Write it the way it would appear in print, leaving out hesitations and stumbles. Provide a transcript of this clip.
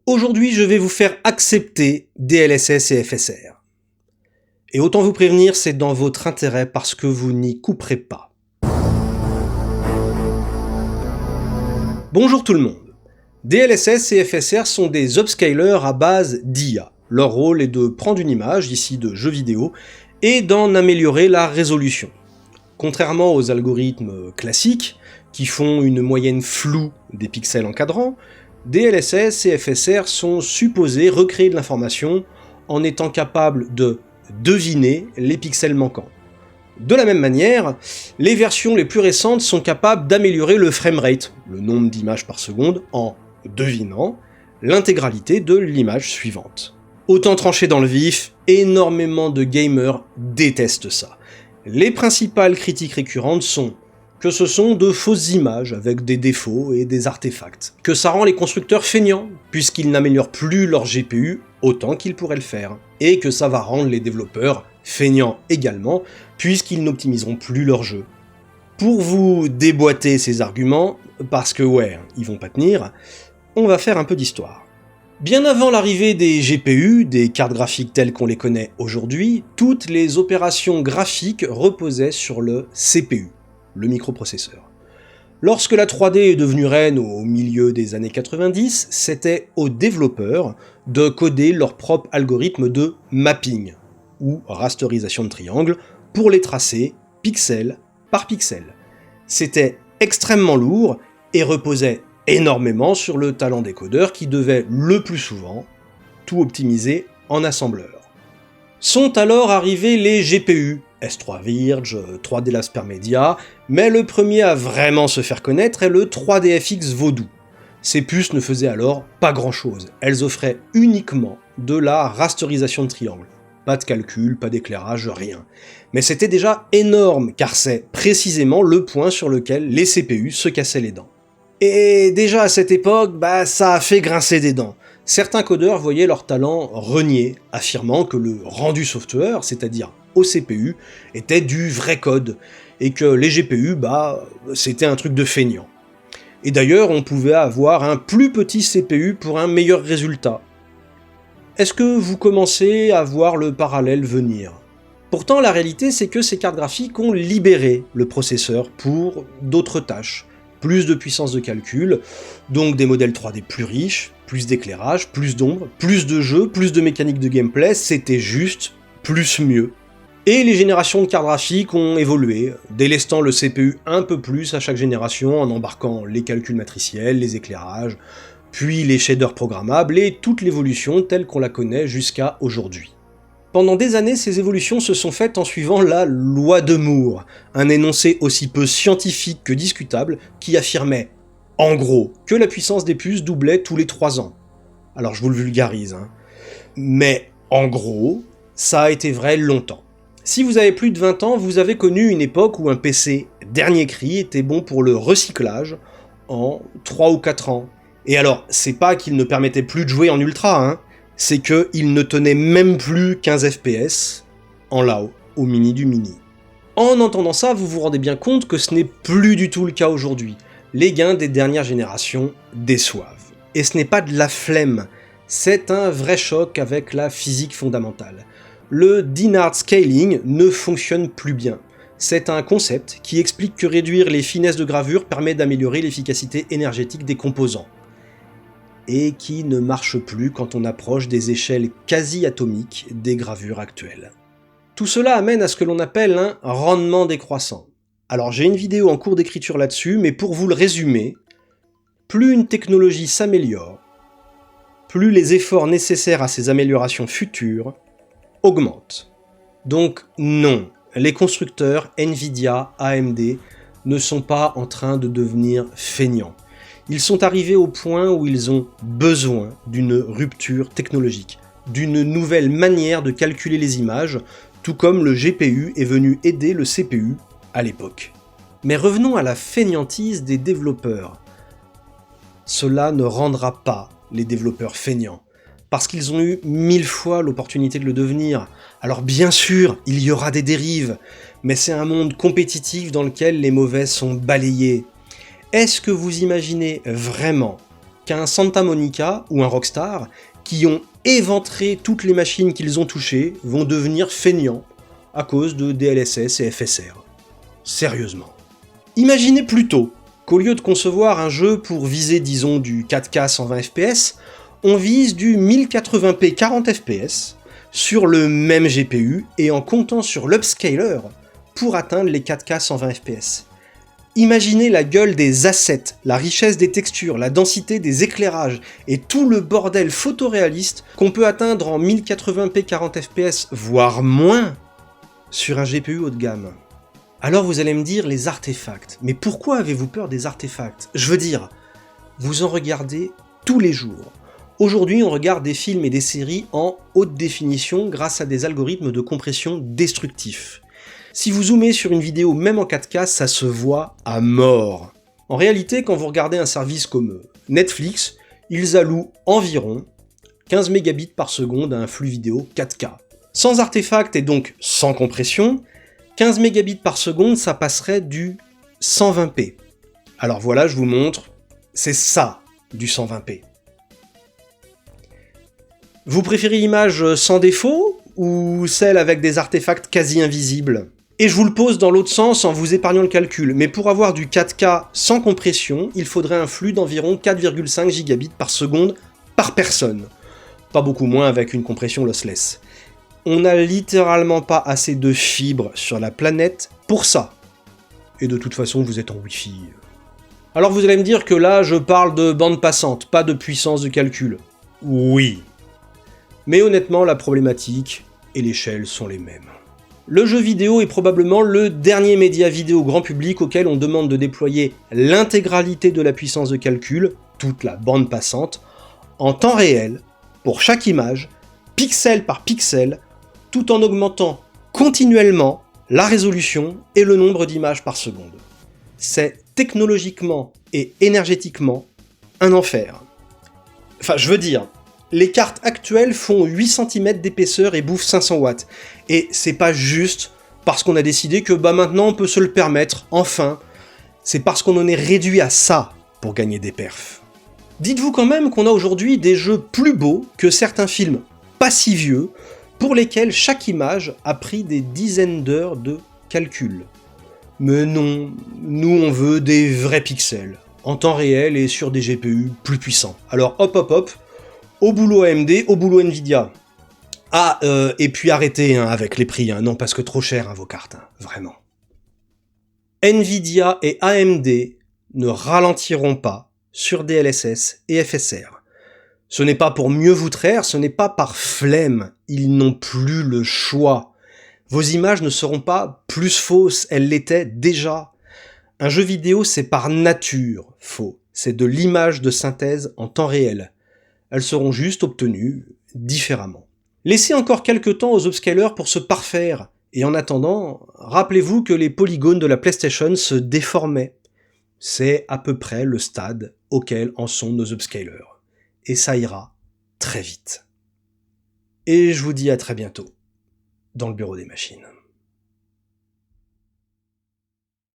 Aujourd'hui, je vais vous faire accepter DLSS et FSR. Et autant vous prévenir, c'est dans votre intérêt parce que vous n'y couperez pas. Bonjour tout le monde. DLSS et FSR sont des upscalers à base d'IA. Leur rôle est de prendre une image, ici de jeu vidéo, et d'en améliorer la résolution. Contrairement aux algorithmes classiques, qui font une moyenne floue des pixels encadrant, DLSS et FSR sont supposés recréer de l'information en étant capables de deviner les pixels manquants. De la même manière, les versions les plus récentes sont capables d'améliorer le framerate, le nombre d'images par seconde, en devinant l'intégralité de l'image suivante. Autant trancher dans le vif, énormément de gamers détestent ça. Les principales critiques récurrentes sont que ce sont de fausses images avec des défauts et des artefacts, que ça rend les constructeurs feignants, puisqu'ils n'améliorent plus leur GPU autant qu'ils pourraient le faire, et que ça va rendre les développeurs feignants également, puisqu'ils n'optimiseront plus leur jeu. Pour vous déboîter ces arguments, parce que ouais, ils vont pas tenir, on va faire un peu d'histoire. Bien avant l'arrivée des GPU, des cartes graphiques telles qu'on les connaît aujourd'hui, toutes les opérations graphiques reposaient sur le CPU, le microprocesseur. Lorsque la 3D est devenue reine au milieu des années 90, c'était aux développeurs de coder leur propre algorithme de mapping, ou rasterisation de triangles, pour les tracer pixel par pixel. C'était extrêmement lourd et reposait énormément sur le talent des codeurs qui devaient le plus souvent tout optimiser en assembleur. Sont alors arrivés les GPU, S3 Virge, 3D Lasper Media, mais le premier à vraiment se faire connaître est le 3DFX Vodou. Ces puces ne faisaient alors pas grand chose, elles offraient uniquement de la rasterisation de triangles. Pas de calcul, pas d'éclairage, rien. Mais c'était déjà énorme, car c'est précisément le point sur lequel les CPU se cassaient les dents. Et déjà à cette époque, ça a fait grincer des dents. Certains codeurs voyaient leur talent renié, affirmant que le rendu software, c'est-à-dire au CPU, était du vrai code, et que les GPU, c'était un truc de feignant. Et d'ailleurs, on pouvait avoir un plus petit CPU pour un meilleur résultat. Est-ce que vous commencez à voir le parallèle venir ? Pourtant, la réalité, c'est que ces cartes graphiques ont libéré le processeur pour d'autres tâches. Plus de puissance de calcul, donc des modèles 3D plus riches, plus d'éclairage, plus d'ombre, plus de jeux, plus de mécanique de gameplay, c'était juste plus mieux. Et les générations de cartes graphiques ont évolué, délestant le CPU un peu plus à chaque génération en embarquant les calculs matriciels, les éclairages, puis les shaders programmables et toute l'évolution telle qu'on la connaît jusqu'à aujourd'hui. Pendant des années, ces évolutions se sont faites en suivant la loi de Moore, un énoncé aussi peu scientifique que discutable qui affirmait, en gros, que la puissance des puces doublait tous les 3 ans. Alors je vous le vulgarise, mais en gros, ça a été vrai longtemps. Si vous avez plus de 20 ans, vous avez connu une époque où un PC dernier cri était bon pour le recyclage en 3 ou 4 ans. Et alors, c'est pas qu'il ne permettait plus de jouer en ultra, c'est qu'il ne tenait même plus 15 FPS en LAO, au mini du mini. En entendant ça, vous vous rendez bien compte que ce n'est plus du tout le cas aujourd'hui. Les gains des dernières générations déçoivent. Et ce n'est pas de la flemme, c'est un vrai choc avec la physique fondamentale. Le Dinard Scaling ne fonctionne plus bien. C'est un concept qui explique que réduire les finesses de gravure permet d'améliorer l'efficacité énergétique des composants. Et qui ne marche plus quand on approche des échelles quasi-atomiques des gravures actuelles. Tout cela amène à ce que l'on appelle un rendement décroissant. Alors j'ai une vidéo en cours d'écriture là-dessus, mais pour vous le résumer, plus une technologie s'améliore, plus les efforts nécessaires à ces améliorations futures augmentent. Donc non, les constructeurs Nvidia, AMD ne sont pas en train de devenir feignants. Ils sont arrivés au point où ils ont besoin d'une rupture technologique, d'une nouvelle manière de calculer les images, tout comme le GPU est venu aider le CPU à l'époque. Mais revenons à la feignantise des développeurs. Cela ne rendra pas les développeurs feignants, parce qu'ils ont eu 1000 fois l'opportunité de le devenir. Alors bien sûr, il y aura des dérives, mais c'est un monde compétitif dans lequel les mauvais sont balayés. Est-ce que vous imaginez vraiment qu'un Santa Monica ou un Rockstar qui ont éventré toutes les machines qu'ils ont touchées vont devenir feignants à cause de DLSS et FSR. Sérieusement. Imaginez plutôt qu'au lieu de concevoir un jeu pour viser disons du 4K 120 fps, on vise du 1080p 40 fps sur le même GPU et en comptant sur l'upscaler pour atteindre les 4K 120 fps. Imaginez la gueule des assets, la richesse des textures, la densité des éclairages et tout le bordel photoréaliste qu'on peut atteindre en 1080p 40 fps, voire moins, sur un GPU haut de gamme. Alors vous allez me dire les artefacts. Mais pourquoi avez-vous peur des artefacts? Je veux dire, vous en regardez tous les jours. Aujourd'hui, on regarde des films et des séries en haute définition grâce à des algorithmes de compression destructifs. Si vous zoomez sur une vidéo même en 4K, ça se voit à mort. En réalité, quand vous regardez un service comme Netflix, ils allouent environ 15 mégabits par seconde à un flux vidéo 4K. Sans artefact et donc sans compression, 15 mégabits par seconde, ça passerait du 120p. Alors voilà, je vous montre, c'est ça du 120p. Vous préférez l'image sans défaut ou celle avec des artefacts quasi invisibles? Et je vous le pose dans l'autre sens en vous épargnant le calcul, mais pour avoir du 4K sans compression, il faudrait un flux d'environ 4,5 gigabits par seconde par personne. Pas beaucoup moins avec une compression lossless. On n'a littéralement pas assez de fibres sur la planète pour ça. Et de toute façon, vous êtes en Wi-Fi. Alors vous allez me dire que là, je parle de bande passante, pas de puissance de calcul. Oui. Mais honnêtement, la problématique et l'échelle sont les mêmes. Le jeu vidéo est probablement le dernier média vidéo grand public auquel on demande de déployer l'intégralité de la puissance de calcul, toute la bande passante, en temps réel, pour chaque image, pixel par pixel, tout en augmentant continuellement la résolution et le nombre d'images par seconde. C'est technologiquement et énergétiquement un enfer. Enfin, je veux dire, les cartes actuelles font 8 cm d'épaisseur et bouffent 500 watts. Et c'est pas juste parce qu'on a décidé que maintenant on peut se le permettre, enfin. C'est parce qu'on en est réduit à ça pour gagner des perfs. Dites-vous quand même qu'on a aujourd'hui des jeux plus beaux que certains films pas si vieux, pour lesquels chaque image a pris des dizaines d'heures de calcul. Mais non, nous on veut des vrais pixels, en temps réel et sur des GPU plus puissants. Alors hop hop hop, au boulot AMD, au boulot Nvidia. Ah, et puis arrêtez avec les prix, non parce que trop cher vos cartes, vraiment. Nvidia et AMD ne ralentiront pas sur DLSS et FSR. Ce n'est pas pour mieux vous traire, ce n'est pas par flemme, ils n'ont plus le choix. Vos images ne seront pas plus fausses, elles l'étaient déjà. Un jeu vidéo, c'est par nature faux, c'est de l'image de synthèse en temps réel. Elles seront juste obtenues différemment. Laissez encore quelques temps aux upscalers pour se parfaire, et en attendant, rappelez-vous que les polygones de la PlayStation se déformaient. C'est à peu près le stade auquel en sont nos upscalers. Et ça ira très vite. Et je vous dis à très bientôt, dans le bureau des machines.